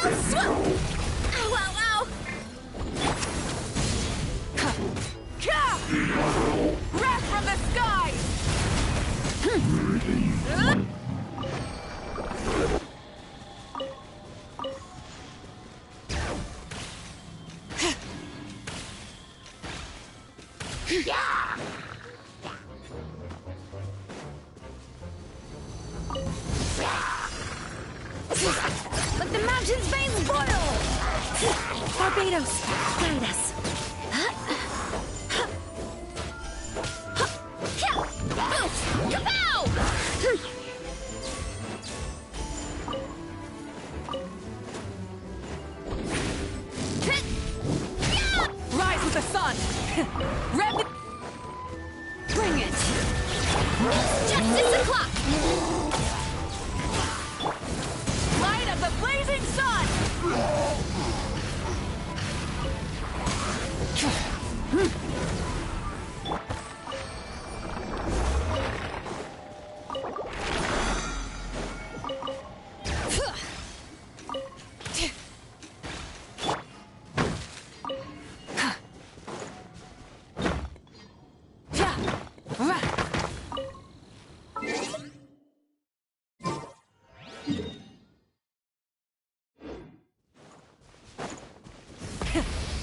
Ow, ow, ow! Wrath from the skies! Let the mountain's veins boil! Barbados, guide us. Kapow! Rise with the sun! Rev Bring it! Justice o'clock! Light of the blazing sun!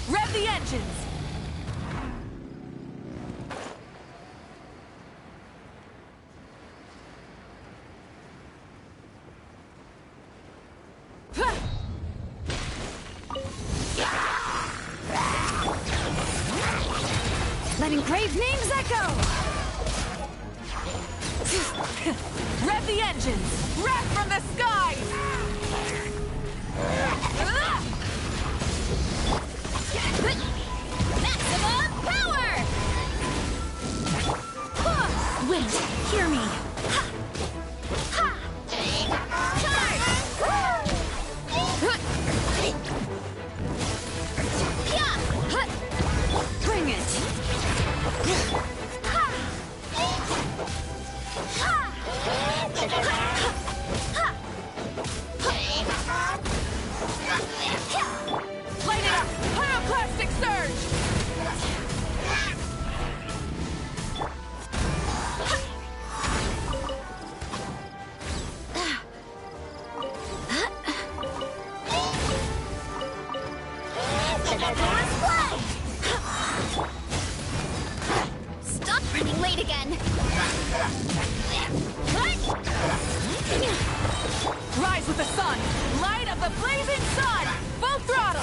Rev the engines! Let engraved names echo! Rev the engines! Wrath from the skies! Maximum power! Wind, hear me! Bring it! Light it up! Pyroclastic surge! Stop running late again! Rise with the sun! Light of the blazing sun! Full throttle!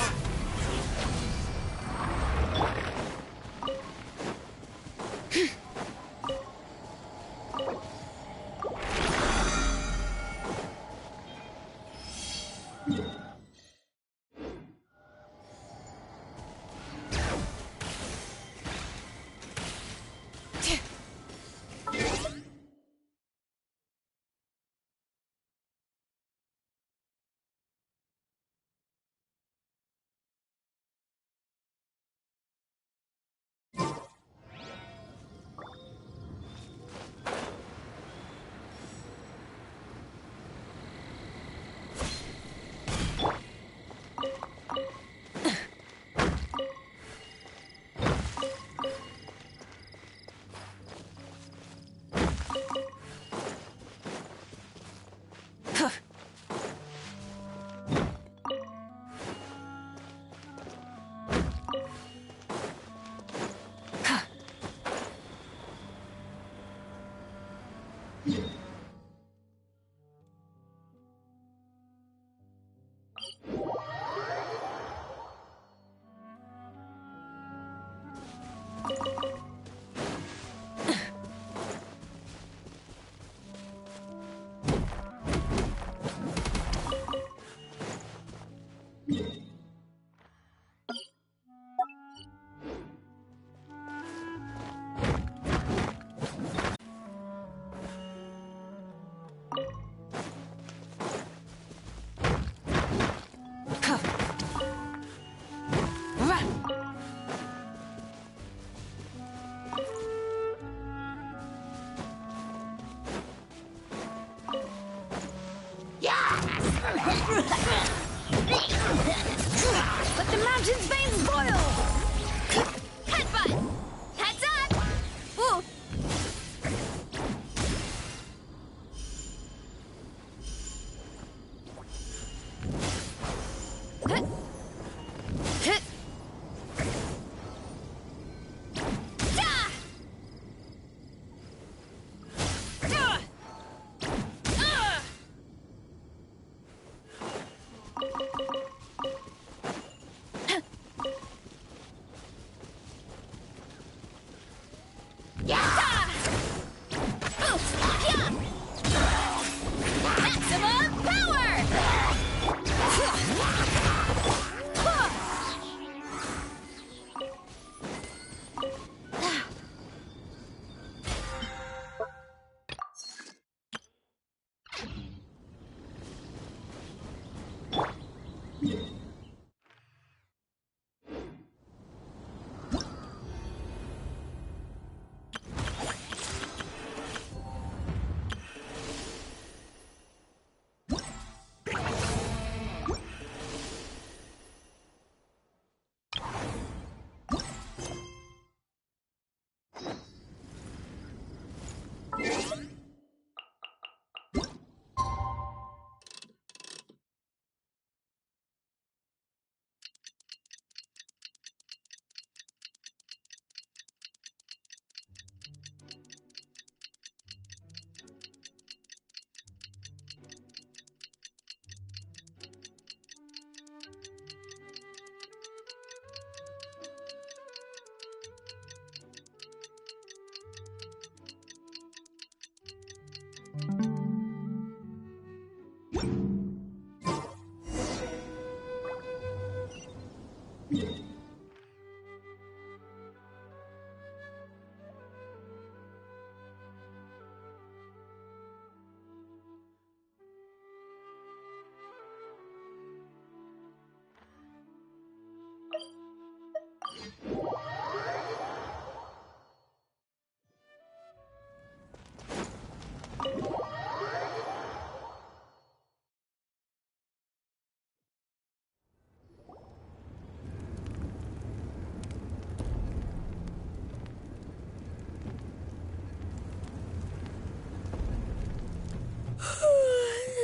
Yes! mountain's veins boil! Headbutt! Heads up! Ooh. Maximum power!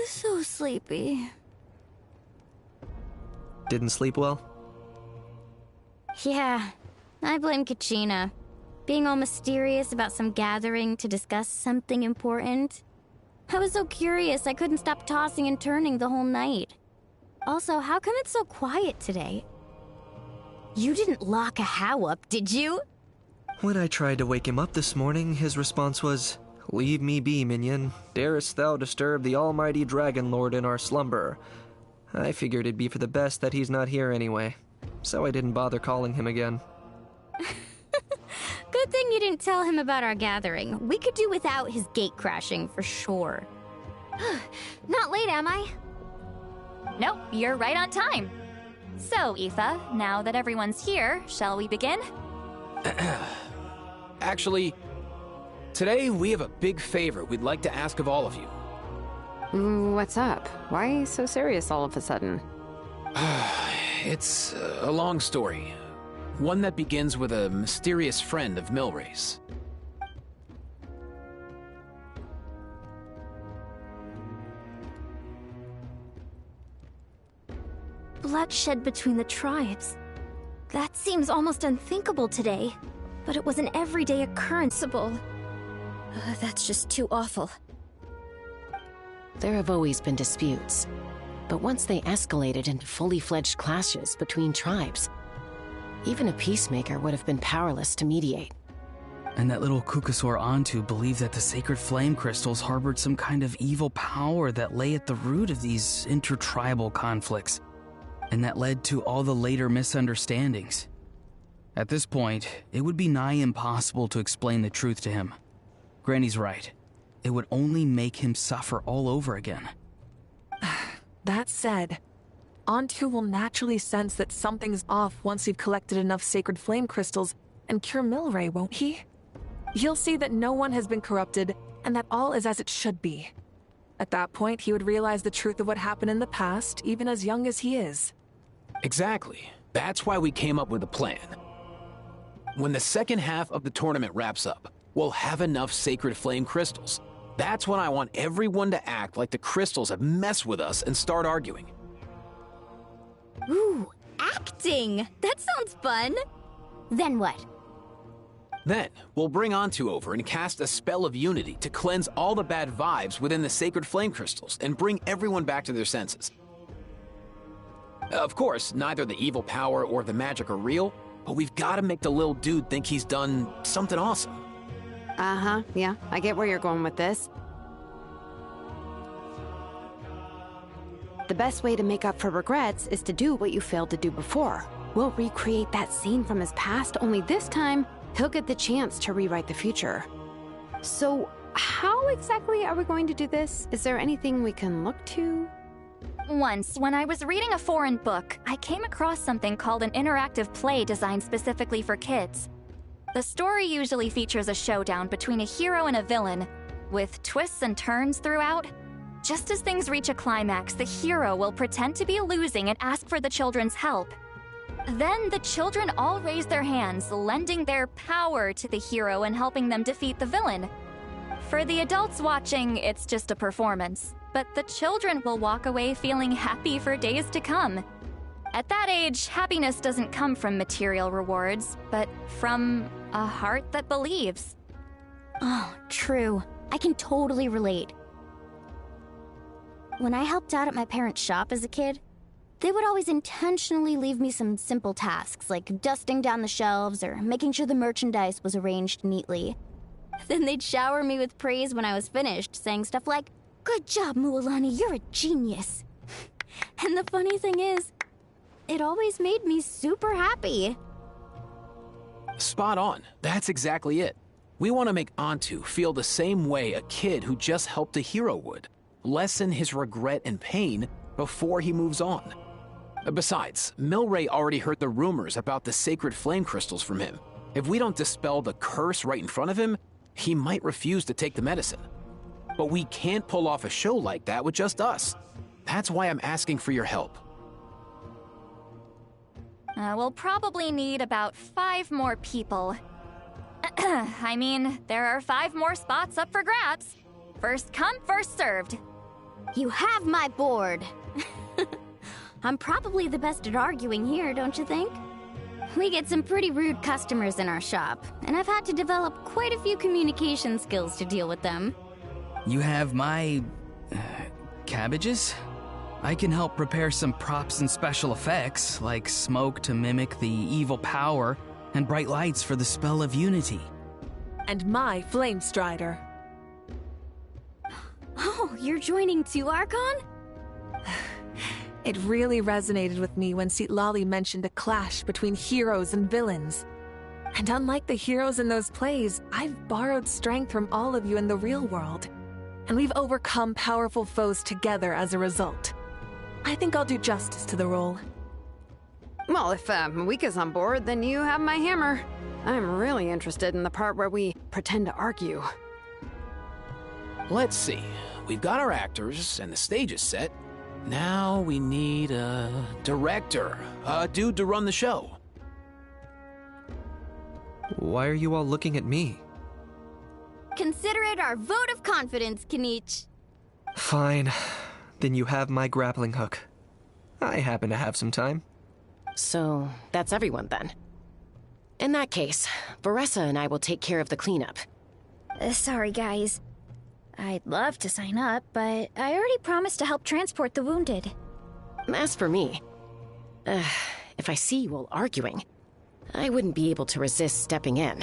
So sleepy. Didn't sleep well? Yeah, I blame Kachina. Being all mysterious about some gathering to discuss something important. I was so curious I couldn't stop tossing and turning the whole night. Also, how come it's so quiet today? You didn't lock a How up, did you? When I tried to wake him up this morning, his response was, "Leave me be, minion. Darest thou disturb the almighty Dragon Lord in our slumber?" I figured it'd be for the best that he's not here anyway, so I didn't bother calling him again. Good thing you didn't tell him about our gathering. We could do without his gate crashing for sure. Not late, am I? Nope, you're right on time. So, Aoife, now that everyone's here, shall we begin? Actually, today we have a big favor we'd like to ask of all of you. What's up? Why so serious all of a sudden? It's a long story. One that begins with a mysterious friend of Milray's. Bloodshed between the tribes. That seems almost unthinkable today. But it was an everyday occurrenceable. That's just too awful. There have always been disputes, but once they escalated into fully fledged clashes between tribes, even a peacemaker would have been powerless to mediate. And that little Kukasor Antu believed that the sacred flame crystals harbored some kind of evil power that lay at the root of these intertribal conflicts, and that led to all the later misunderstandings. At this point, it would be nigh impossible to explain the truth to him. Granny's right. It would only make him suffer all over again. That said, Antu will naturally sense that something's off once we've collected enough sacred flame crystals and cure Milray, won't he? He'll see that no one has been corrupted and that all is as it should be. At that point, he would realize the truth of what happened in the past, even as young as he is. Exactly. That's why we came up with a plan. When the second half of the tournament wraps up, we'll have enough sacred flame crystals. That's when I want everyone to act like the crystals have messed with us and start arguing. Ooh, acting! That sounds fun! Then what? Then, we'll bring Antu over and cast a spell of unity to cleanse all the bad vibes within the sacred flame crystals and bring everyone back to their senses. Of course, neither the evil power or the magic are real, but we've got to make the little dude think he's done something awesome. Uh-huh, yeah, I get where you're going with this. The best way to make up for regrets is to do what you failed to do before. We'll recreate that scene from his past, only this time, he'll get the chance to rewrite the future. So, how exactly are we going to do this? Is there anything we can look to? Once, when I was reading a foreign book, I came across something called an interactive play designed specifically for kids. The story usually features a showdown between a hero and a villain, with twists and turns throughout. Just as things reach a climax, the hero will pretend to be losing and ask for the children's help. Then the children all raise their hands, lending their power to the hero and helping them defeat the villain. For the adults watching, it's just a performance, but the children will walk away feeling happy for days to come. At that age, happiness doesn't come from material rewards, but from a heart that believes. Oh, true. I can totally relate. When I helped out at my parents' shop as a kid, they would always intentionally leave me some simple tasks, like dusting down the shelves or making sure the merchandise was arranged neatly. Then they'd shower me with praise when I was finished, saying stuff like, "Good job, Mualani, you're a genius." And the funny thing is, it always made me super happy. Spot on. That's exactly it. We want to make Antu feel the same way a kid who just helped a hero would. Lessen his regret and pain before he moves on. Besides, Milray already heard the rumors about the sacred flame crystals from him. If we don't dispel the curse right in front of him, he might refuse to take the medicine. But we can't pull off a show like that with just us. That's why I'm asking for your help. We'll probably need about 5 more people. I mean, there are 5 more spots up for grabs. First come, first served. You have my board. I'm probably the best at arguing here, don't you think? We get some pretty rude customers in our shop, and I've had to develop quite a few communication skills to deal with them. You have my... cabbages? I can help prepare some props and special effects, like smoke to mimic the evil power, and bright lights for the spell of unity. And my Flame Strider. Oh, you're joining too, Archon? It really resonated with me when Citlali mentioned a clash between heroes and villains. And unlike the heroes in those plays, I've borrowed strength from all of you in the real world. And we've overcome powerful foes together as a result. I think I'll do justice to the role. Well, if Mawika's on board, then you have my hammer. I'm really interested in the part where we pretend to argue. Let's see. We've got our actors and the stage is set. Now we need a director, a dude to run the show. Why are you all looking at me? Consider it our vote of confidence, Kanich. Fine. Then you have my grappling hook. I happen to have some time. So, that's everyone then. In that case, Varessa and I will take care of the cleanup. Sorry, guys. I'd love to sign up, but I already promised to help transport the wounded. As for me, if I see you all arguing, I wouldn't be able to resist stepping in.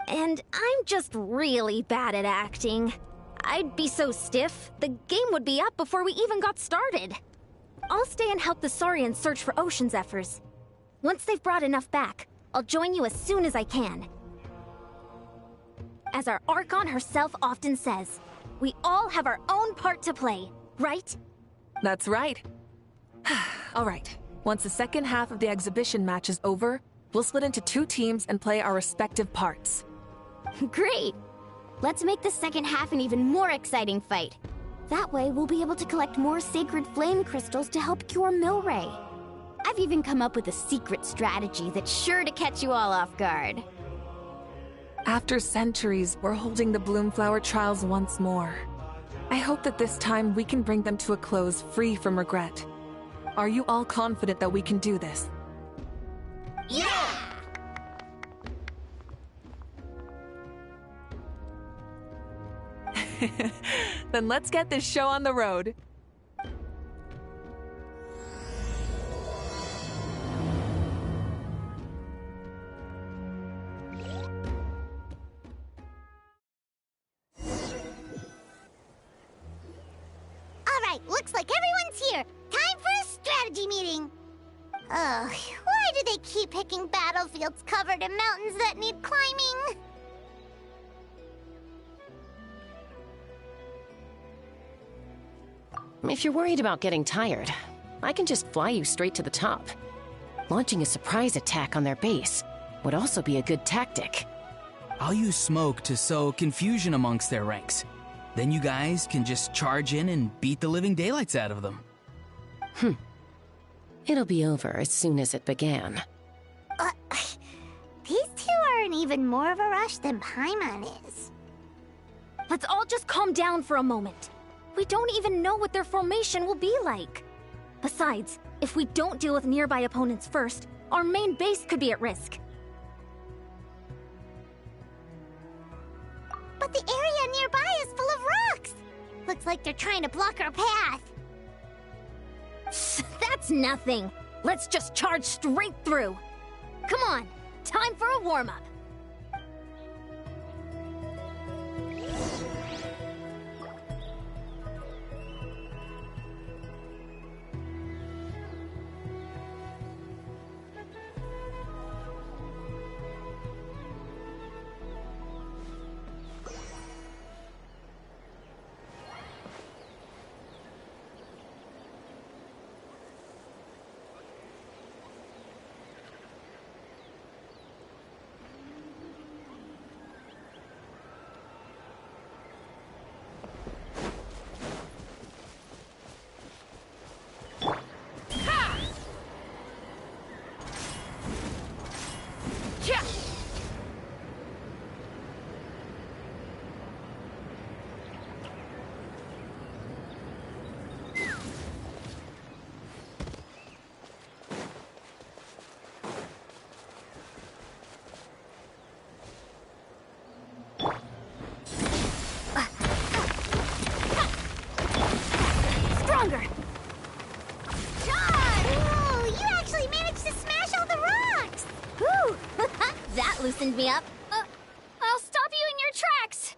And I'm just really bad at acting. I'd be so stiff, the game would be up before we even got started. I'll stay and help the Saurians search for Ocean Zephyrs. Once they've brought enough back, I'll join you as soon as I can. As our Archon herself often says, we all have our own part to play, right? That's right. All right. Once the second half of the exhibition match is over, we'll split into 2 teams and play our respective parts. Great! Let's make the second half an even more exciting fight. That way, we'll be able to collect more sacred flame crystals to help cure Milray. I I've even come up with a secret strategy that's sure to catch you all off guard. After centuries, we're holding the Bloomflower trials once more. I hope that this time we can bring them to a close free from regret. Are you all confident that we can do this? Yeah! Then let's get this show on the road. Alright, looks like everyone's here. Time for a strategy meeting. Ugh, why do they keep picking battlefields covered in mountains that need climbing? If you're worried about getting tired, I can just fly you straight to the top. Launching a surprise attack on their base would also be a good tactic. I'll use smoke to sow confusion amongst their ranks. Then you guys can just charge in and beat the living daylights out of them. It'll be over as soon as it began. These two are in even more of a rush than Paimon is. Let's all just calm down for a moment. We don't even know what their formation will be like. Besides, if we don't deal with nearby opponents first, our main base could be at risk. But the area nearby is full of rocks. Looks like they're trying to block our path. That's nothing. Let's just charge straight through. Come on, time for a warm-up. Loosened me up. I'll stop you in your tracks.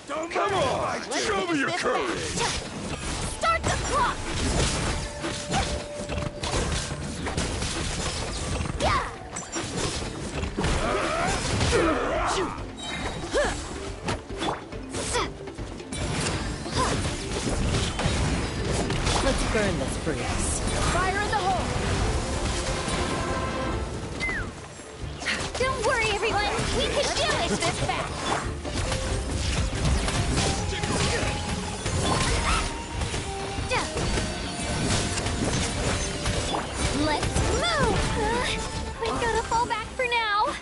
Come on! Show me your courage! Start the clock! Yeah! Let's burn this breeze. Fire in the hole! Don't worry, everyone! We can do it this fast! Let's move! We gotta fall back for now!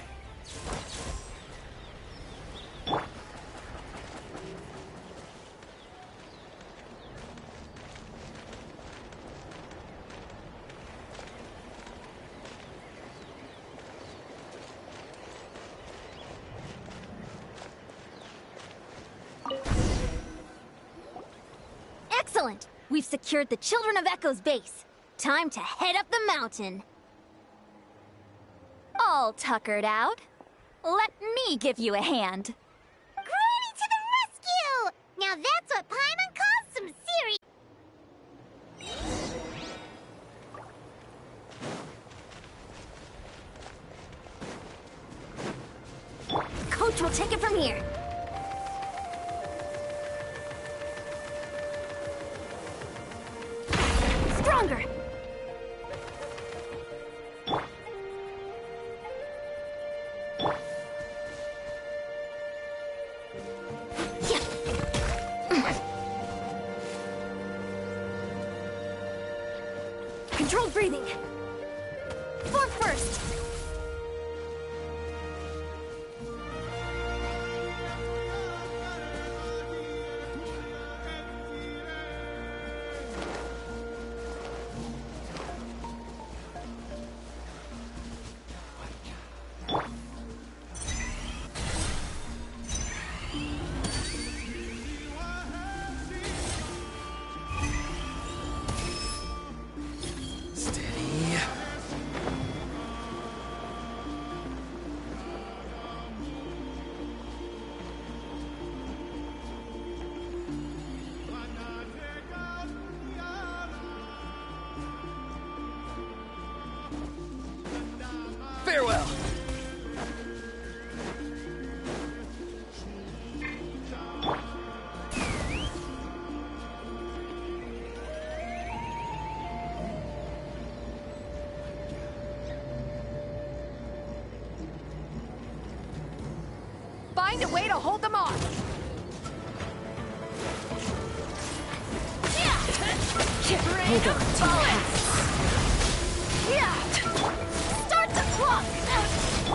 Excellent! We've secured the Children of Echo's base. Time to head up the mountain. All tuckered out. Let me give you a hand. Granny to the rescue! Now that's what Paimon calls some serious... Coach will take it from here. Stronger! Controlled breathing. Form first. Farewell. Find a way to hold them off. Hold on to your hat. Start the clock.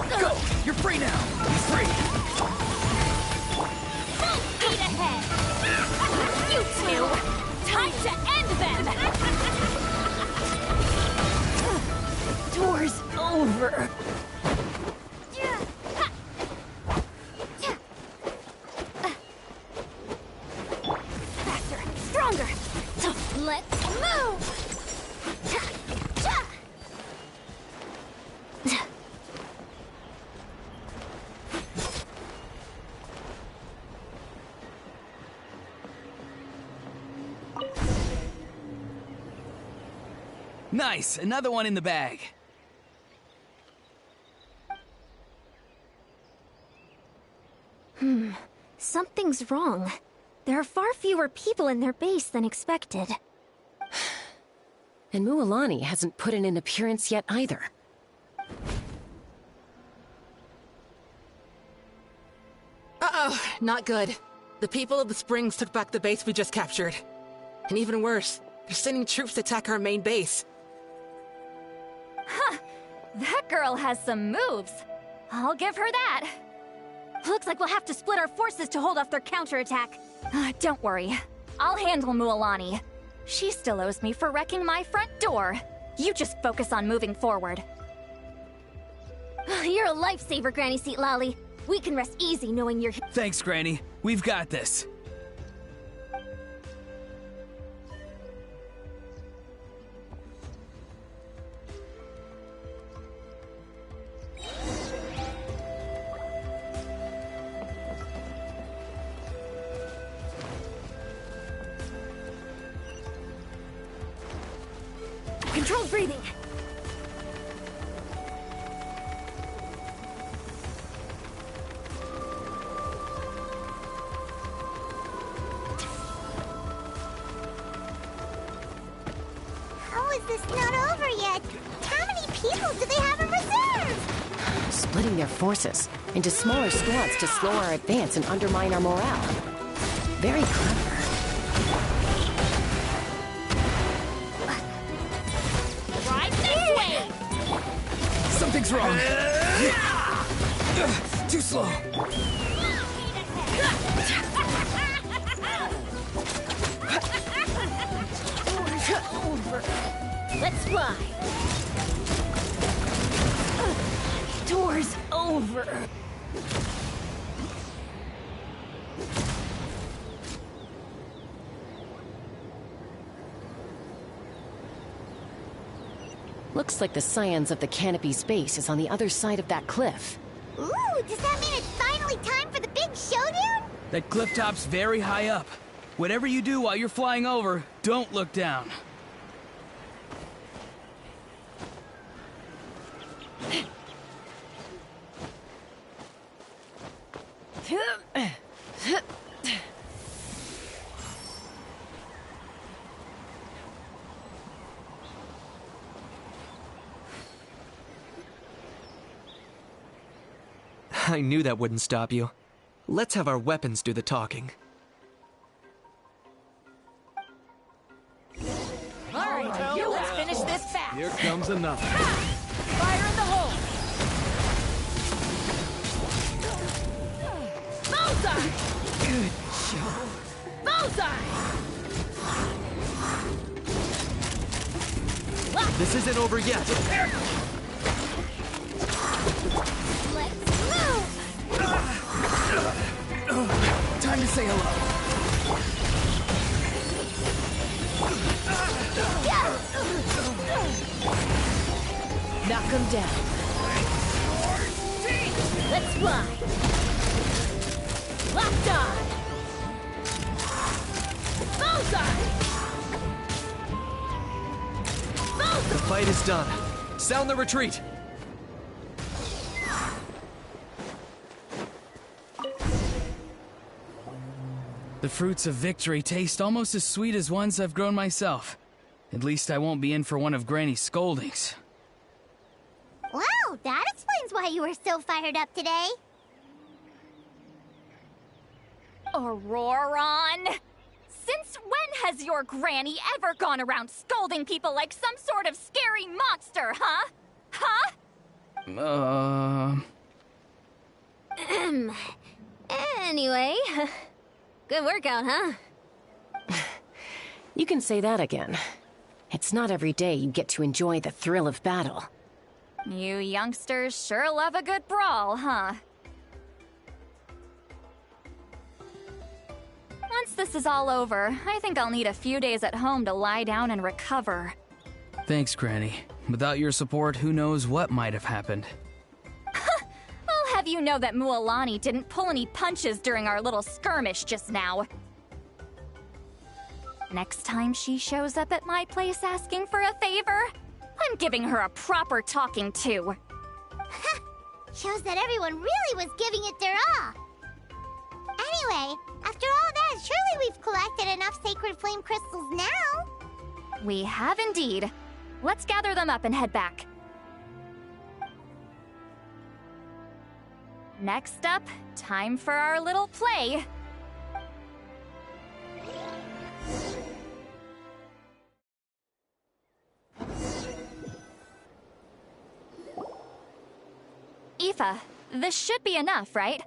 Go! You're free now! He's free! Full speed ahead. You two. Time to end them. Door's over. Faster, stronger. Let's move. Nice! Another one in the bag. Something's wrong. There are far fewer people in their base than expected. And Mualani hasn't put in an appearance yet either. Uh-oh, not good. The people of the Springs took back the base we just captured. And even worse, they're sending troops to attack our main base. Huh. That girl has some moves. I'll give her that. Looks like we'll have to split our forces to hold off their counterattack. Don't worry. I'll handle Mualani. She still owes me for wrecking my front door. You just focus on moving forward. You're a lifesaver, Granny Seat Lolly. We can rest easy knowing you're here. Thanks, Granny. We've got this. Controlled breathing. How is this not over yet? How many people do they have in reserve? Splitting their forces into smaller squads to slow our advance and undermine our morale. Very clever. Right this way! Something's wrong. Too slow. Let's fly. Door's over. Looks like the Scions of the Canopy's base is on the other side of that cliff. Ooh, does that mean it's finally time for the big showdown? That cliff top's very high up. Whatever you do while you're flying over, don't look down. I knew that wouldn't stop you. Let's have our weapons do the talking. All right, you let's finish this fast. Here comes another. Fire in the hole. Bullseye! Good job. Bullseye! This isn't over yet. Let's move! Time to say hello. Knock him down. Let's fly. Locked on. Bullseye! The fight is done. Sound the retreat. The fruits of victory taste almost as sweet as ones I've grown myself. At least I won't be in for one of Granny's scoldings. Wow, that explains why you were so fired up today. Auroron! Since when has your granny ever gone around scolding people like some sort of scary monster, huh? Huh? Anyway, good workout, huh? You can say that again. It's not every day you get to enjoy the thrill of battle. You youngsters sure love a good brawl, huh? Once this is all over, I think I'll need a few days at home to lie down and recover. Thanks, Granny. Without your support, who knows what might have happened. I'll have you know that Mualani didn't pull any punches during our little skirmish just now. Next time she shows up at my place asking for a favor, I'm giving her a proper talking to. Shows that everyone really was giving it their all. Anyway, after all that, surely we've collected enough sacred flame crystals now. We have indeed. Let's gather them up and head back. Next up, time for our little play. Aoife, this should be enough, right?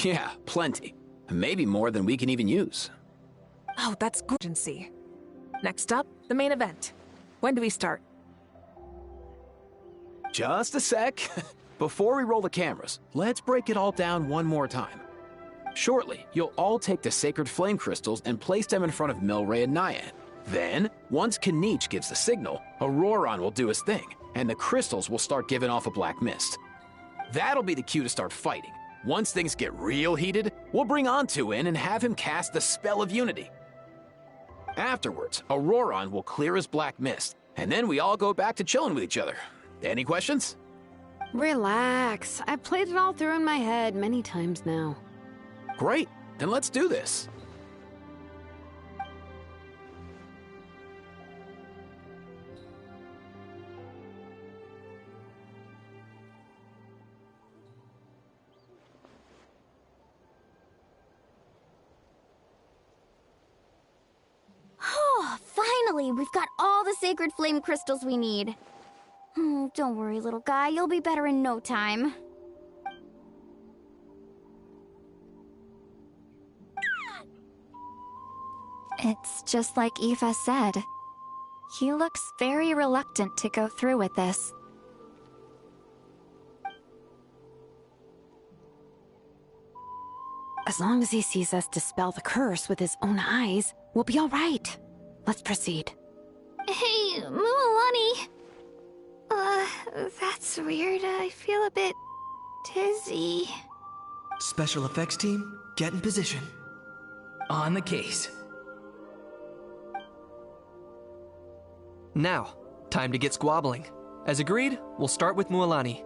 Yeah, plenty. Maybe more than we can even use. Oh, that's urgency. Next up, the main event. When do we start? Just a sec. Before we roll the cameras, let's break it all down one more time. Shortly, you'll all take the sacred flame crystals and place them in front of Milray and Nyan. Then, once Kanich gives the signal, Auroron will do his thing, and the crystals will start giving off a black mist. That'll be the cue to start fighting. Once things get real heated, we'll bring Antu in and have him cast the spell of unity. Afterwards, Auroron will clear his black mist, and then we all go back to chilling with each other. Any questions? Relax. I've played it all through in my head many times now. Great, then let's do this. Oh, finally! We've got all the sacred flame crystals we need. Oh, don't worry, little guy. You'll be better in no time. It's just like Aoife said. He looks very reluctant to go through with this. As long as he sees us dispel the curse with his own eyes, we'll be all right. Let's proceed. Hey, Mualani. That's weird. I feel a bit dizzy. Special effects team, get in position. On the case. Now, time to get squabbling. As agreed, we'll start with Mualani.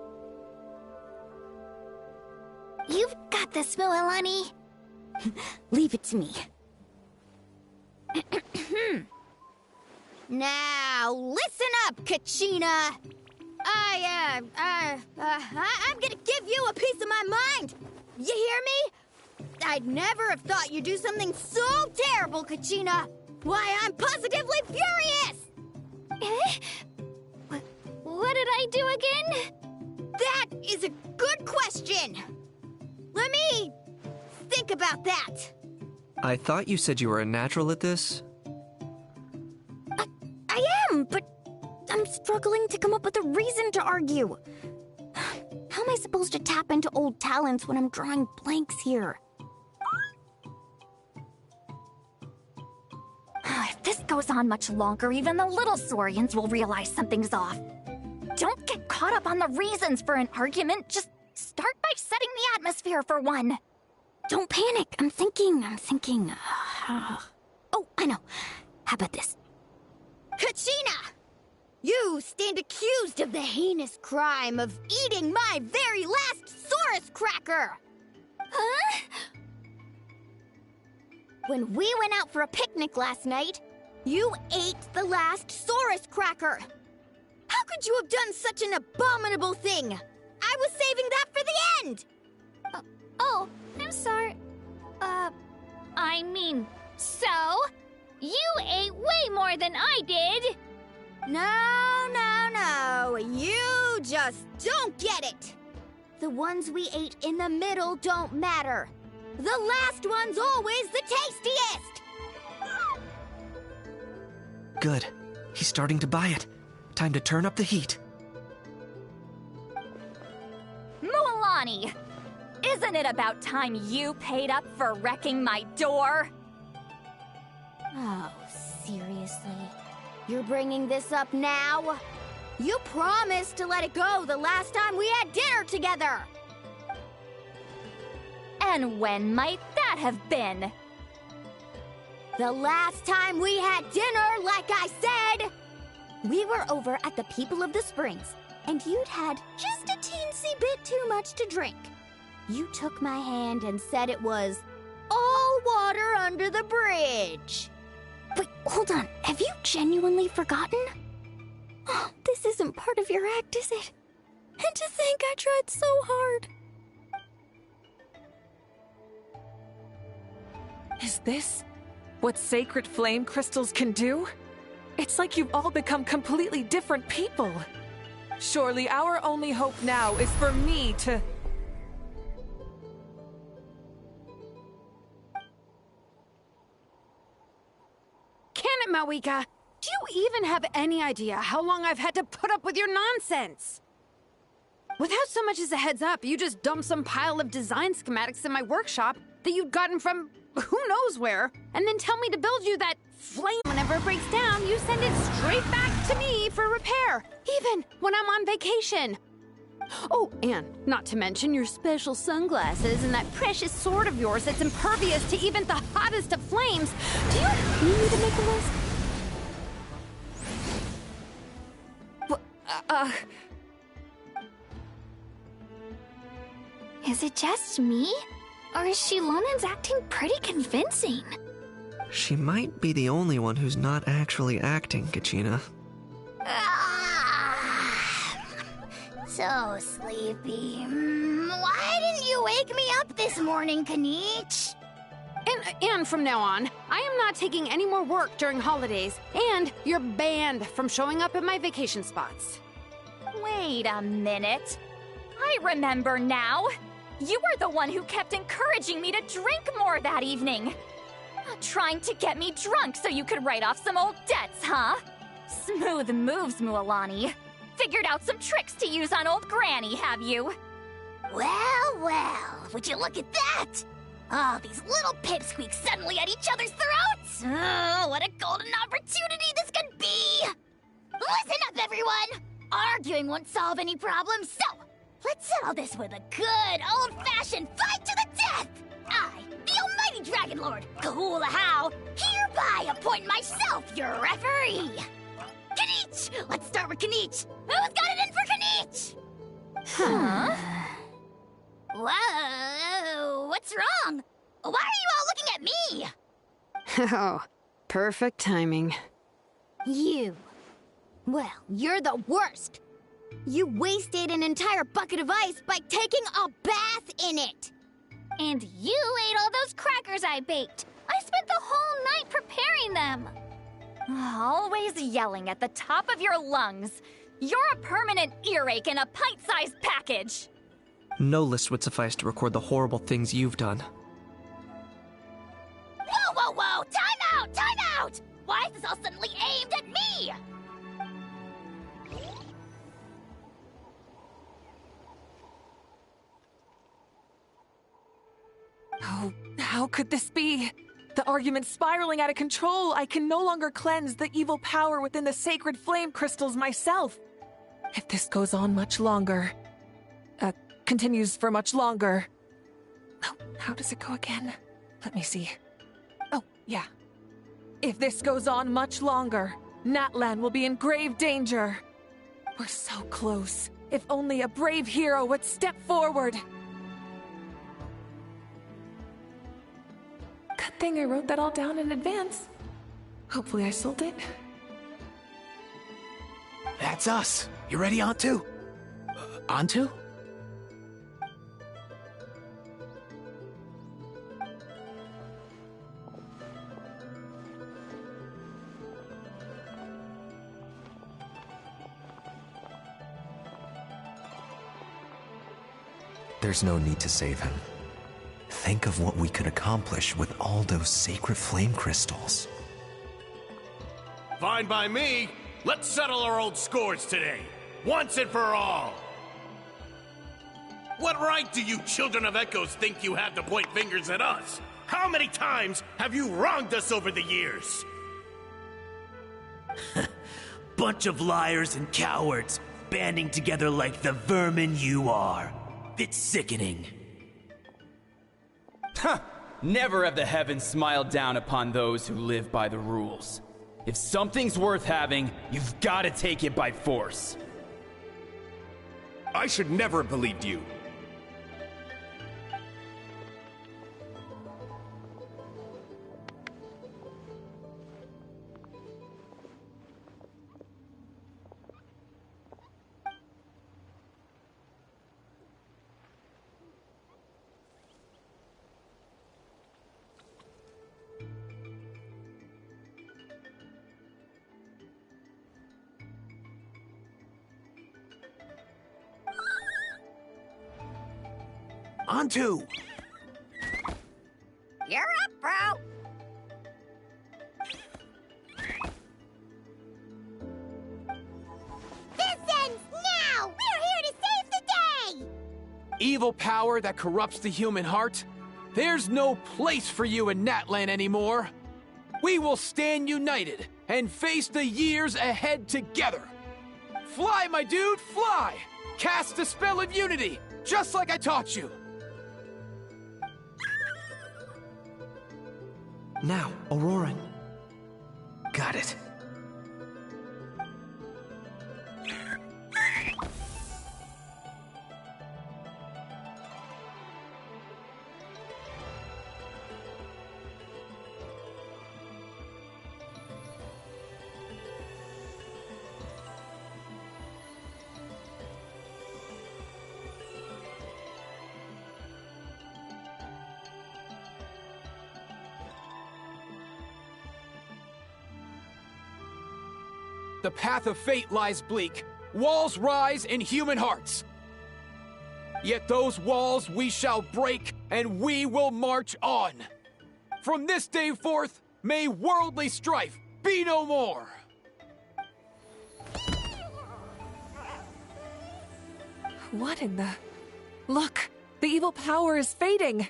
You've got this, Mualani. Leave it to me. Now, listen up, Kachina! I'm gonna give you a piece of my mind! You hear me? I'd never have thought you'd do something so terrible, Kachina! Why, I'm positively furious! about that! I thought you said you were a natural at this. I am, but I'm struggling to come up with a reason to argue. How am I supposed to tap into old talents when I'm drawing blanks here? If this goes on much longer, even the little Saurians will realize something's off. Don't get caught up on the reasons for an argument. Just start by setting the atmosphere for one. Don't panic. I'm thinking. Oh, I know. How about this? Kachina! You stand accused of the heinous crime of eating my very last Saurus cracker! Huh? When we went out for a picnic last night, you ate the last Saurus cracker! How could you have done such an abominable thing? I was saving that for the end! Oh, I'm sorry. I mean, so? You ate way more than I did! No. You just don't get it! The ones we ate in the middle don't matter. The last one's always the tastiest! Good. He's starting to buy it. Time to turn up the heat. Mualani! Isn't it about time you paid up for wrecking my door? Oh, seriously? You're bringing this up now? You promised to let it go the last time we had dinner together! And when might that have been? The last time we had dinner, like I said! We were over at the People of the Springs, and you'd had just a teensy bit too much to drink. You took my hand and said it was all water under the bridge. Wait, hold on. Have you genuinely forgotten? Oh, this isn't part of your act, is it? And to think I tried so hard. Is this what sacred flame crystals can do? It's like you've all become completely different people. Surely our only hope now is for me to... Can it, Mawika? Do you even have any idea how long I've had to put up with your nonsense? Without so much as a heads up, you just dump some pile of design schematics in my workshop that you'd gotten from who knows where, and then tell me to build you that flame. Whenever it breaks down, you send it straight back to me for repair, even when I'm on vacation. Oh, and not to mention your special sunglasses and that precious sword of yours that's impervious to even the hottest of flames. Do you need me to make a list? Is it just me? Or is Shilonen's acting pretty convincing? She might be the only one who's not actually acting, Kachina. So sleepy. Why didn't you wake me up this morning, Kanich? And from now on, I am not taking any more work during holidays, and you're banned from showing up at my vacation spots. Wait a minute. I remember now. You were the one who kept encouraging me to drink more that evening. Trying to get me drunk so you could write off some old debts, huh? Smooth moves, Mualani. Figured out some tricks to use on old Granny, have you? Well, would you look at that? Oh, these little pipsqueaks suddenly at each other's throats! Oh, what a golden opportunity this could be! Listen up, everyone! Arguing won't solve any problems, so let's settle this with a good, old-fashioned fight to the death! I, the almighty Dragon Lord, Kahula, hereby appoint myself your referee! Kanich! Let's start with Kanich! Who's got it in for Kanich? Huh? Whoa, what's wrong? Why are you all looking at me? Oh, perfect timing. You. Well, you're the worst. You wasted an entire bucket of ice by taking a bath in it. And you ate all those crackers I baked. I spent the whole night preparing them. Always yelling at the top of your lungs. You're a permanent earache in a pint-sized package. No list would suffice to record the horrible things you've done. whoa, whoa! Time out! Time out! Why is this all suddenly aimed at me? Oh, how could this be? The argument's spiraling out of control. I can no longer cleanse the evil power within the sacred flame crystals myself. If this goes on much longer, continues for much longer. Oh, how does it go again? Let me see. Oh, yeah. If this goes on much longer, Natlan will be in grave danger. We're so close. If only a brave hero would step forward. Good thing I wrote that all down in advance. Hopefully I sold it. That's us. You ready, Antu? Antu? There's no need to save him. Think of what we could accomplish with all those sacred flame crystals. Fine by me. Let's settle our old scores today. Once and for all. What right do you children of Echoes think you have to point fingers at us? How many times have you wronged us over the years? Bunch of liars and cowards, banding together like the vermin you are. It's sickening. Huh! Never have the heavens smiled down upon those who live by the rules. If something's worth having, you've got to take it by force. I should never have believed you. Antu! You're up, bro! This ends now! We're here to save the day! Evil power that corrupts the human heart? There's no place for you in Natlan anymore! We will stand united and face the years ahead together! Fly, my dude, fly! Cast the spell of unity, just like I taught you! Now, Auroran. Got it. The path of fate lies bleak. Walls rise in human hearts. Yet those walls we shall break, and we will march on. From this day forth, may worldly strife be no more. What in the... Look! The evil power is fading!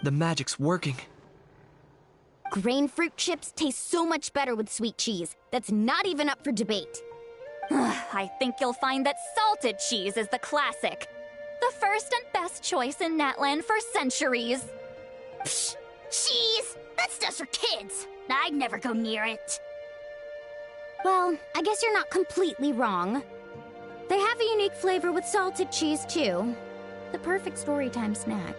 The magic's working. Grain fruit chips taste so much better with sweet cheese. That's not even up for debate. I think you'll find that salted cheese is the classic. The first and best choice in Natlan for centuries. Psh! Cheese! That stuff's for kids! I'd never go near it. Well, I guess you're not completely wrong. They have a unique flavor with salted cheese, too. The perfect storytime snack.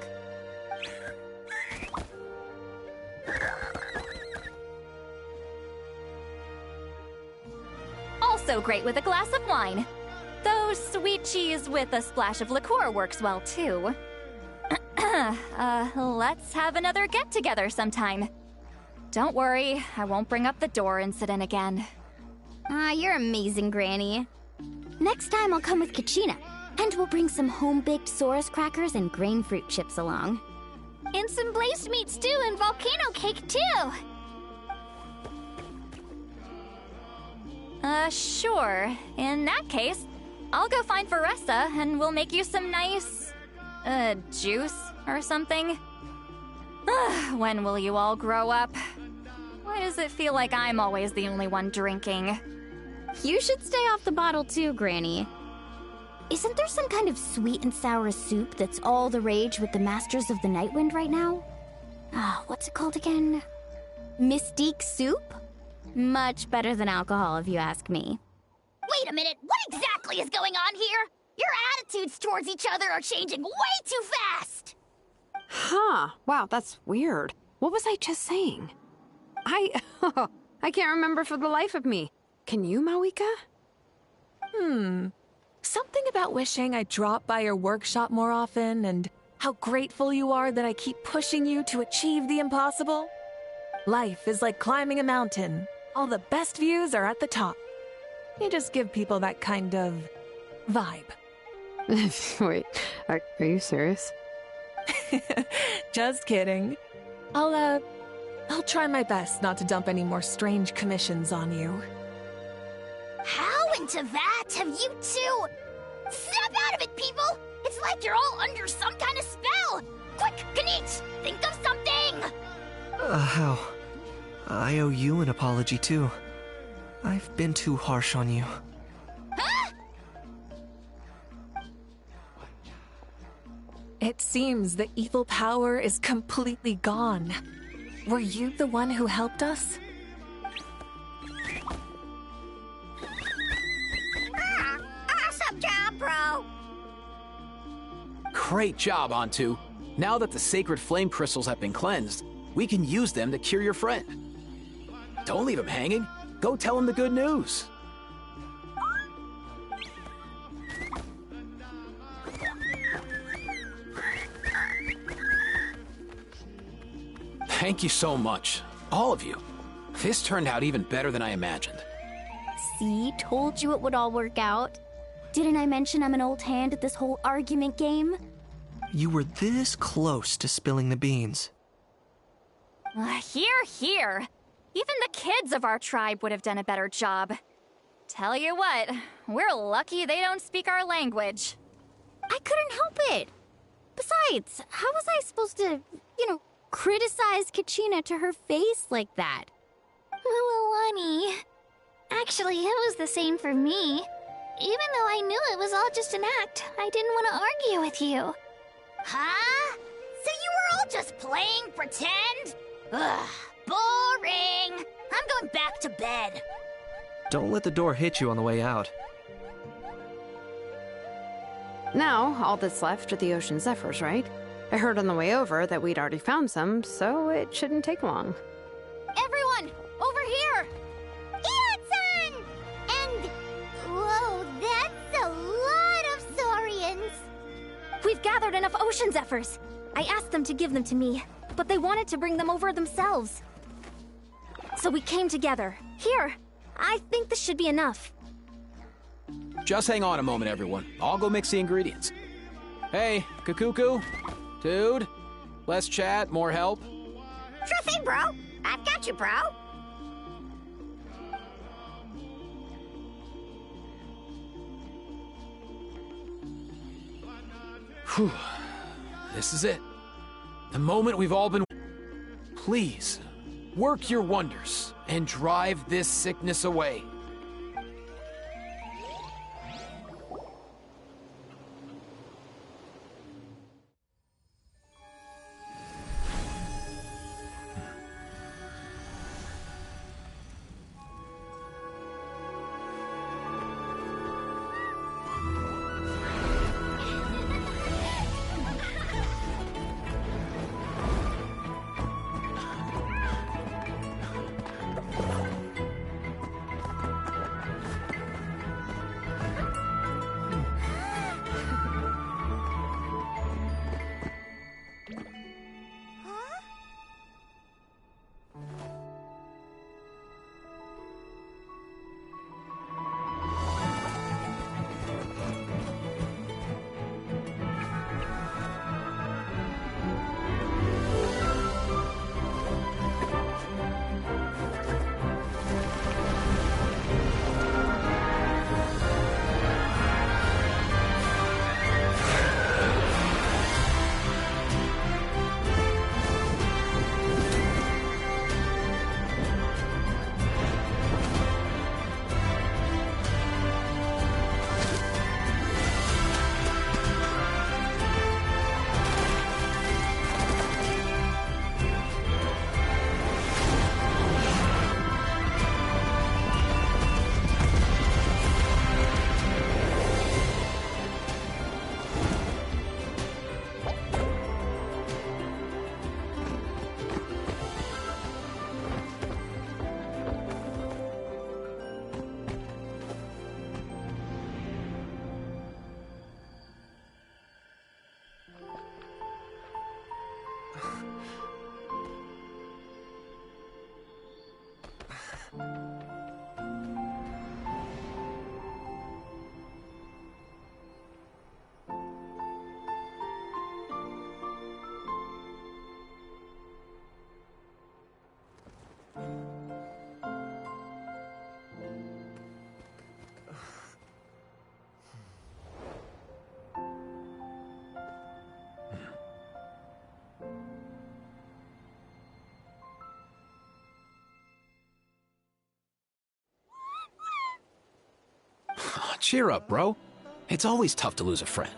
Also great with a glass of wine. Though sweet cheese with a splash of liqueur works well, too. Let's have another get-together sometime. Don't worry, I won't bring up the door incident again. You're amazing, Granny. Next time I'll come with Kachina, and we'll bring some home-baked Saurus crackers and grain fruit chips along. And some blazed meat stew and volcano cake, too. Sure. In that case, I'll go find Varessa and we'll make you some nice, juice or something. When will you all grow up? Why does it feel like I'm always the only one drinking? You should stay off the bottle too, Granny. Isn't there some kind of sweet and sour soup that's all the rage with the Masters of the Nightwind right now? What's it called again? Mystique soup? Much better than alcohol, if you ask me. Wait a minute, what exactly is going on here? Your attitudes towards each other are changing way too fast! Huh. Wow, that's weird. What was I just saying? I can't remember for the life of me. Can you, Mawika? Something about wishing I'd drop by your workshop more often, and how grateful you are that I keep pushing you to achieve the impossible. Life is like climbing a mountain. All the best views are at the top. You just give people that kind of vibe. Wait, are you serious? Just kidding. I'll try my best not to dump any more strange commissions on you. How into that have you two? Snap out of it, people! It's like you're all under some kind of spell! Quick, Kanich, think of something! How? I owe you an apology, too. I've been too harsh on you. Huh? It seems the evil power is completely gone. Were you the one who helped us? Awesome job, bro! Great job, Antu. Now that the sacred flame crystals have been cleansed, we can use them to cure your friend. Don't leave him hanging. Go tell him the good news. Thank you so much, all of you. This turned out even better than I imagined. See, told you it would all work out. Didn't I mention I'm an old hand at this whole argument game? You were this close to spilling the beans. Here. Even the kids of our tribe would have done a better job. Tell you what, we're lucky they don't speak our language. I couldn't help it. Besides, how was I supposed to, criticize Kachina to her face like that? Honey. Actually, it was the same for me. Even though I knew it was all just an act, I didn't want to argue with you. Huh? So you were all just playing pretend? Ugh, boring! I'm going back to bed. Don't let the door hit you on the way out. Now, all that's left are the ocean zephyrs, right? I heard on the way over that we'd already found some, so it shouldn't take long. Everyone, over here! Ian-san! And... whoa, that's a lot of saurians! We've gathered enough ocean zephyrs. I asked them to give them to me, but they wanted to bring them over themselves. So we came together. Here, I think this should be enough. Just hang on a moment, everyone. I'll go mix the ingredients. Hey, Kakuku, dude, less chat, more help. Sure thing, bro. I've got you, bro. Whew. This is it. The moment we've all been... Please, work your wonders and drive this sickness away. Cheer up, bro. It's always tough to lose a friend.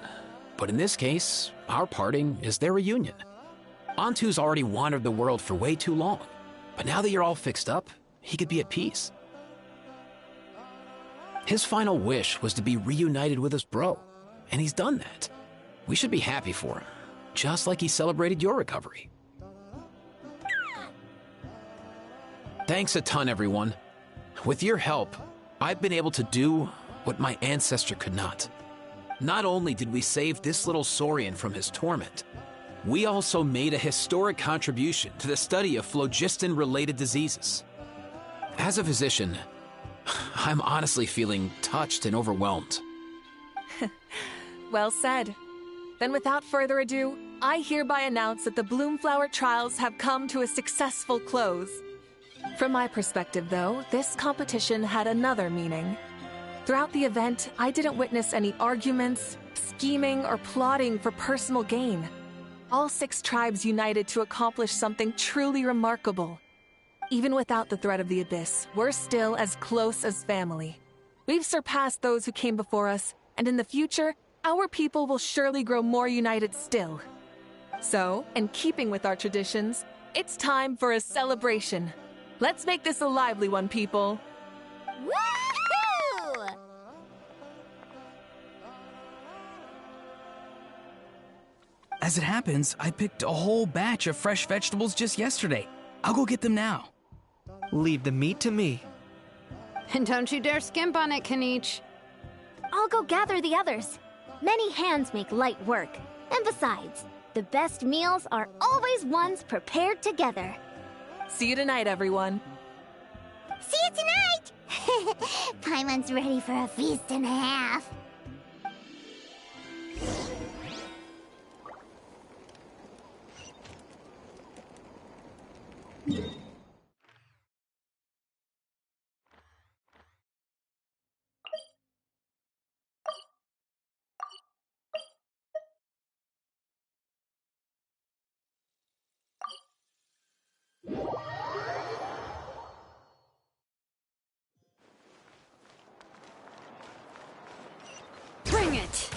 But in this case, our parting is their reunion. Antu's already wandered the world for way too long. But now that you're all fixed up, he could be at peace. His final wish was to be reunited with his bro, and he's done that. We should be happy for him, just like he celebrated your recovery. Thanks a ton, everyone. With your help, I've been able to do what my ancestor could not. Not only did we save this little Saurian from his torment, we also made a historic contribution to the study of phlogiston-related diseases. As a physician, I'm honestly feeling touched and overwhelmed. Well said. Then without further ado, I hereby announce that the Bloomflower trials have come to a successful close. From my perspective, though, this competition had another meaning. Throughout the event, I didn't witness any arguments, scheming, or plotting for personal gain. All 6 tribes united to accomplish something truly remarkable. Even without the threat of the Abyss, we're still as close as family. We've surpassed those who came before us, and in the future, our people will surely grow more united still. So, in keeping with our traditions, it's time for a celebration. Let's make this a lively one, people. Woohoo! As it happens, I picked a whole batch of fresh vegetables just yesterday. I'll go get them now. Leave the meat to me. And don't you dare skimp on it, Kanich. I'll go gather the others. Many hands make light work. And besides, the best meals are always ones prepared together. See you tonight, everyone. See you tonight! Paimon's ready for a feast and a half. Bring it!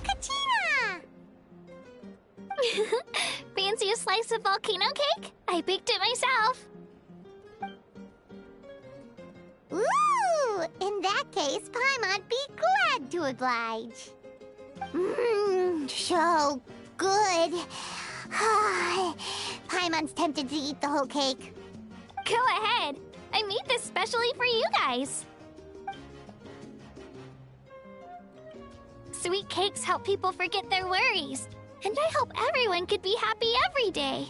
Kachina! Fancy a slice of volcano cake? I baked it myself. Ooh! In that case, Paimon'd be glad to oblige. Mmm, so good. Paimon's tempted to eat the whole cake. Go ahead. I made this specially for you guys. Sweet cakes help people forget their worries. And I hope everyone could be happy every day.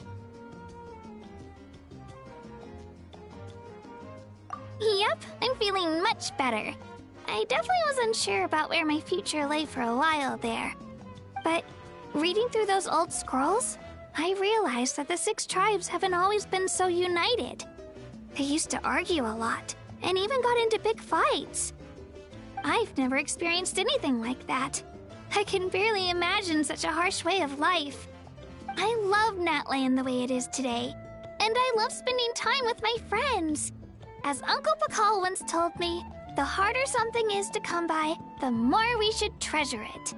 Yep, I'm feeling much better. I definitely was unsure about where my future lay for a while there. But reading through those old scrolls, I realized that the 6 tribes haven't always been so united. They used to argue a lot, and even got into big fights. I've never experienced anything like that. I can barely imagine such a harsh way of life. I love Natland the way it is today, and I love spending time with my friends. As Uncle Pakal once told me, the harder something is to come by, the more we should treasure it.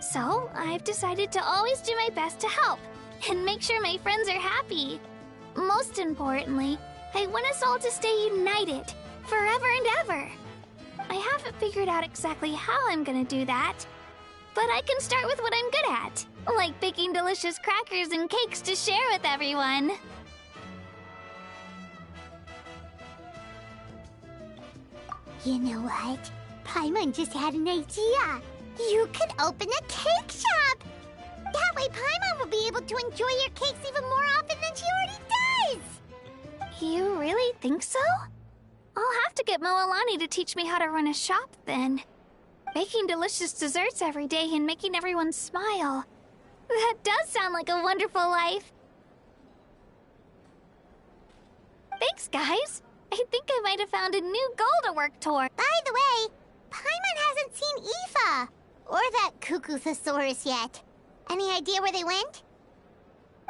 So, I've decided to always do my best to help, and make sure my friends are happy. Most importantly, I want us all to stay united, forever and ever. I haven't figured out exactly how I'm gonna do that, but I can start with what I'm good at, like baking delicious crackers and cakes to share with everyone. You know what? Paimon just had an idea. You could open a cake shop. That way Paimon will be able to enjoy your cakes even more often than she already does. You really think so? I'll have to get Moalani to teach me how to run a shop then. Baking delicious desserts every day and making everyone smile. That does sound like a wonderful life. Thanks, guys. I think I might have found a new goal to work toward. By the way, Paimon hasn't seen Aoife or that Cuckoo-thesaurus yet. Any idea where they went?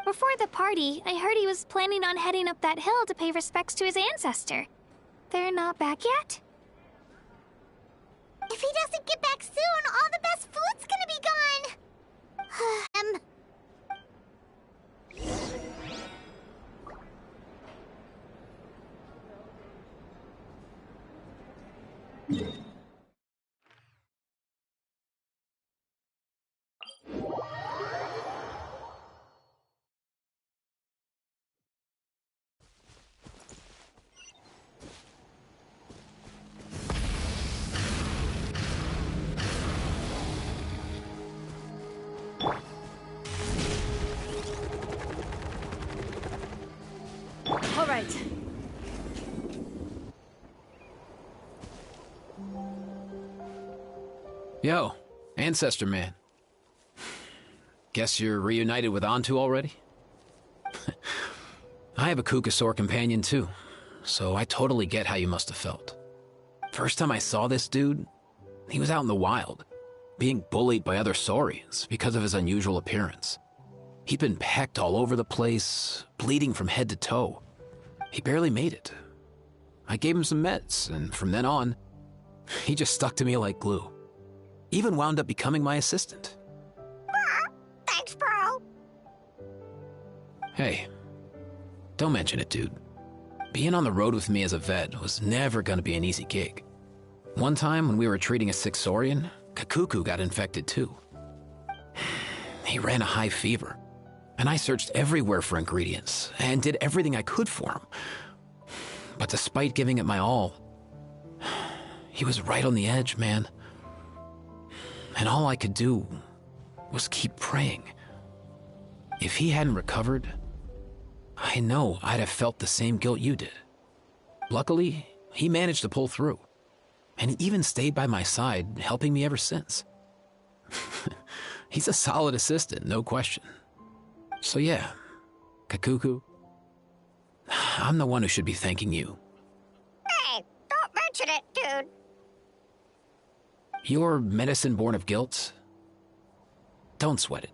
Before the party, I heard he was planning on heading up that hill to pay respects to his ancestor. They're not back yet? If he doesn't get back soon, all the best food's gonna be gone! All right. Yo, Ancestor Man. Guess you're reunited with Antu already? I have a Kukasaur companion too, so I totally get how you must have felt. First time I saw this dude, he was out in the wild, being bullied by other saurians because of his unusual appearance. He'd been pecked all over the place, bleeding from head to toe. He barely made it. I gave him some meds, and from then on, he just stuck to me like glue. Even wound up becoming my assistant. Thanks, bro. Hey, don't mention it, dude. Being on the road with me as a vet was never gonna be an easy gig. One time when we were treating a sick saurian, Kakuku got infected too. He ran a high fever, and I searched everywhere for ingredients and did everything I could for him. But despite giving it my all, he was right on the edge, man. And all I could do was keep praying. If he hadn't recovered, I know I'd have felt the same guilt you did. Luckily, he managed to pull through, and he even stayed by my side, helping me ever since. He's a solid assistant, no question. So yeah, Kakuku, I'm the one who should be thanking you. Hey, don't mention it, dude. Your medicine born of guilt? Don't sweat it.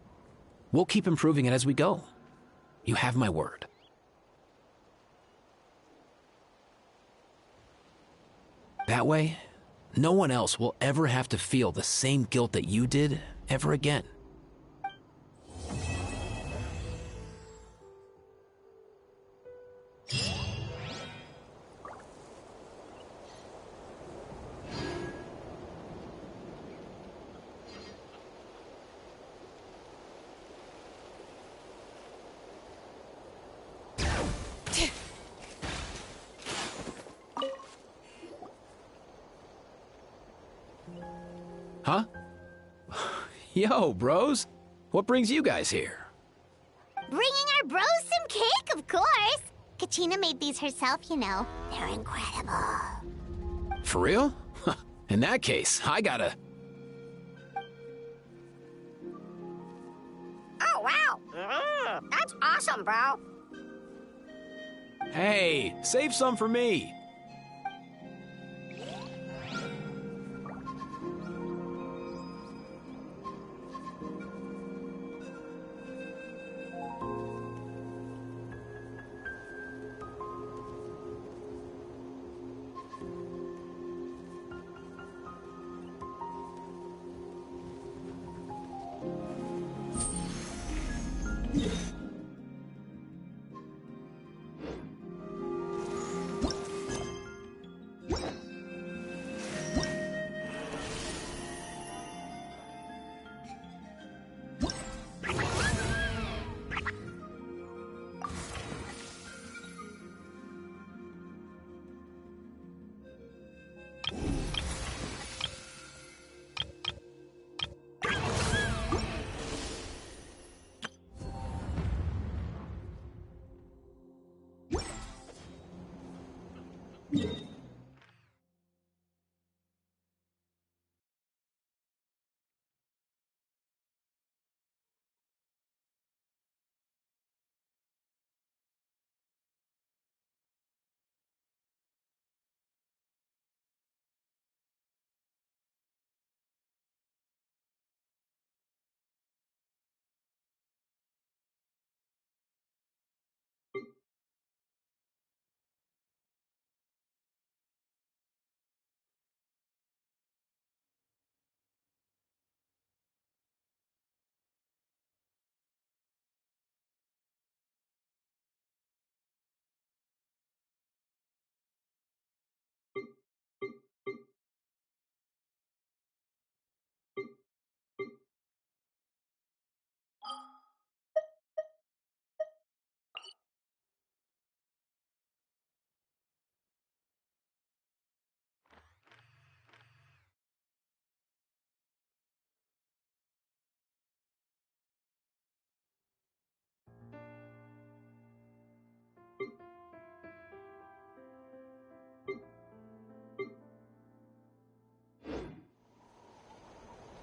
We'll keep improving it as we go. You have my word. That way, no one else will ever have to feel the same guilt that you did ever again. Huh? Yo, bros. What brings you guys here? Bringing our bros some cake, of course. Kachina made these herself, you know. They're incredible. For real? In that case, I gotta... Oh, wow. That's awesome, bro. Hey, save some for me.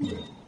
Yeah.